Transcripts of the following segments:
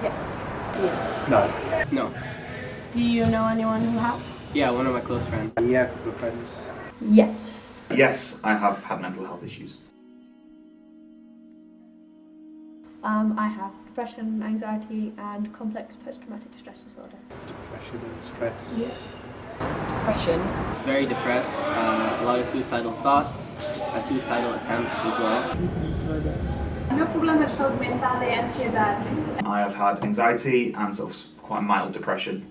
Yes. Yes. No. No. Do you know anyone who has? Yeah, one of my close friends. Yeah, a couple of friends. Yes. Yes, I have had mental health issues. I have depression, anxiety and complex post-traumatic stress disorder. Depression and stress. Yeah. Depression. Very depressed, a lot of suicidal thoughts, a suicidal attempt as well. O meu problema de saúde mental é a ansiedade. I have had anxiety and sort of quite mild depression.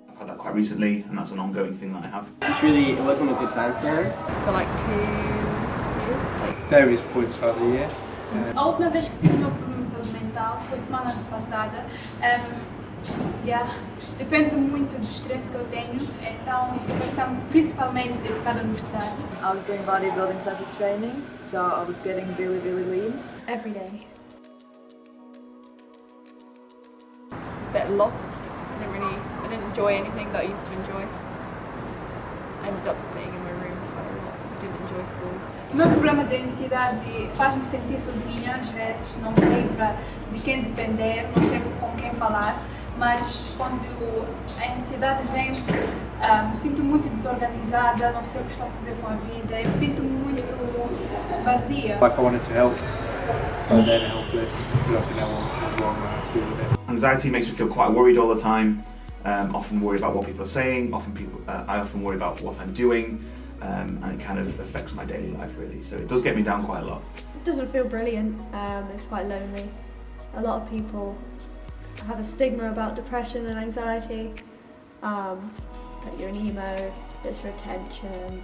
I've had that quite recently, and that's an ongoing thing that I have. It wasn't a good time for her. For like 2 years. Various points throughout the year. A última vez que tive o meu problema de saúde mental foi semana passada. Depende muito do stress que eu tenho, então passamos principalmente por causa da universidade. I was doing bodybuilding type of training, so I was getting really, really lean. Every day. It's a bit lost. I didn't enjoy anything that I used to enjoy. I just ended up sitting in my room quite a lot. I didn't enjoy school. O meu problema de ansiedade faz-me sentir sozinha às vezes, não sei de quem depender, não sei com quem falar, mas quando a ansiedade vem, me sinto muito desorganizada, não sei o que estou a fazer com a vida, eu me sinto muito vazia. Like I wanted to help, but then helpless, but I think that was wrong when I feel with it. Anxiety makes me feel quite worried all the time. Often worried about what people are saying. I often worry about what I'm doing, and it kind of affects my daily life really. So it does get me down quite a lot. It doesn't feel brilliant, it's quite lonely. A lot of people have a stigma about depression and anxiety, that you're an emo, it's for attention,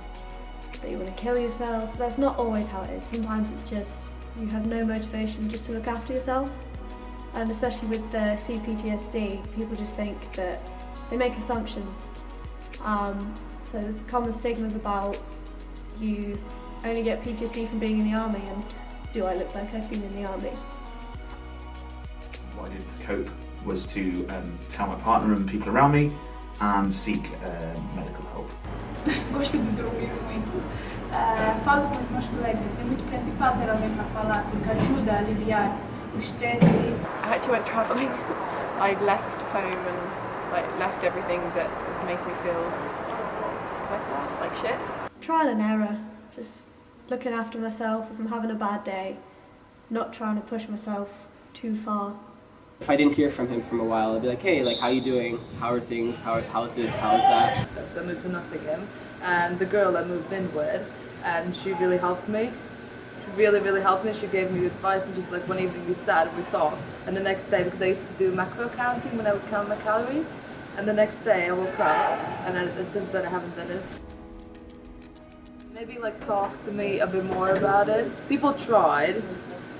that you want to kill yourself. That's not always how it is. Sometimes it's just you have no motivation just to look after yourself. And especially with the CPTSD, people just think that they make assumptions. So there's common stigmas about you only get PTSD from being in the army, and do I look like I've been in the army? What I did to cope was to tell my partner and people around me and seek medical help. Gosto de dormir muito. Falo com os meus colegas, é muito principal ter alguém para falar, porque ajuda a aliviar o stress. I actually went travelling. I left home and left everything that was making me feel like shit. Trial and error, just looking after myself if I'm having a bad day, not trying to push myself too far. If I didn't hear from him for a while, I'd be like, hey, like, how you doing? How are things? How's this? How's that? That's similar to nothing in. And the girl I moved in with, and she really helped me. She really, really helped me. She gave me advice, and just like one evening we sat and we talked. And the next day, because I used to do macro counting when I would count my calories, and the next day I woke up, and since then I haven't done it. Maybe like talk to me a bit more about it. People tried,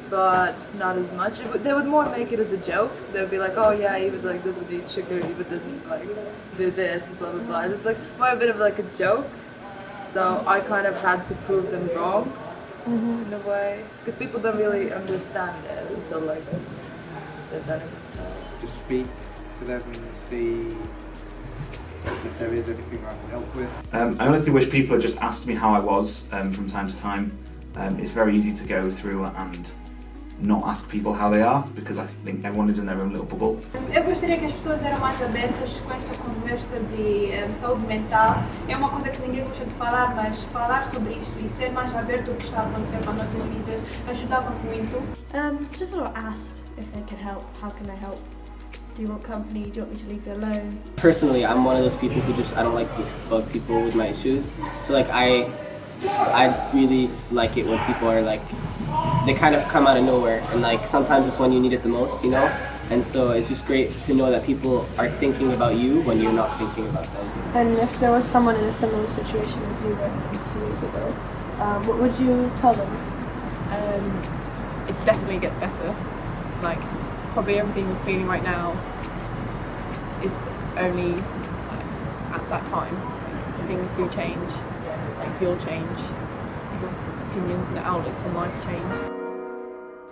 but not as much. They would more make it as a joke. They would be like, oh yeah, Eva like doesn't eat sugar, Eva doesn't like do this, blah blah blah. Just like more a bit of like a joke. So I kind of had to prove them wrong in a way, because people don't really understand it until like they've done it themselves. Just speak to them and see if there is anything I can help with. I honestly wish people had just asked me how I was from time to time. It's very easy to go through and not ask people how they are, because I think everyone is in their own little bubble. Eu gostaria que as pessoas eram mais abertas com esta conversa de saúde mental. É uma coisa que ninguém gosta de falar, mas falar sobre isto e ser mais aberto ao que está a acontecer com as nossas vidas ajudava muito. Just sort of asked if they can help. How can I help? Do you want company? Do you want me to leave you alone? Personally, I'm one of those people who I don't like to bug people with my issues. So like I really like it when people are like, they kind of come out of nowhere, and like sometimes it's when you need it the most, you know? And so it's just great to know that people are thinking about you when you're not thinking about them. And if there was someone in a similar situation as you were 2 years ago, what would you tell them? It definitely gets better. Like, probably everything you're feeling right now is only at that time. Things do change. Like, you'll change. Your opinions and outlooks on life change.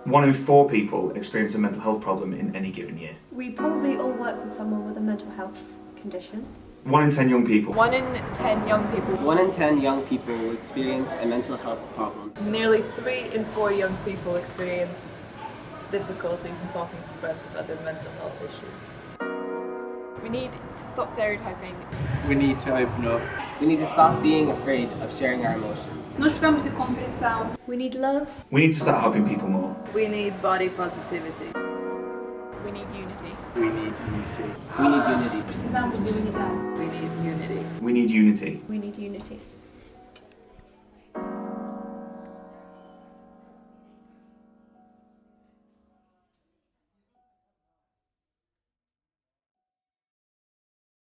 1 in 4 people experience a mental health problem in any given year. We probably all work with someone with a mental health condition. 1 in 10 young people. 1 in 10 young people. 1 in 10 young people will experience a mental health problem. Nearly 3 in 4 young people experience difficulties in talking to friends about their mental health issues. We need to stop stereotyping. We need to open up. We need to stop being afraid of sharing our emotions. Nós precisamos de compreensão. We need love. We need to start helping people more. We need body positivity. We need unity. We need unity. We need unity. Precisamos de unidade. We need unity. We need unity. We need unity.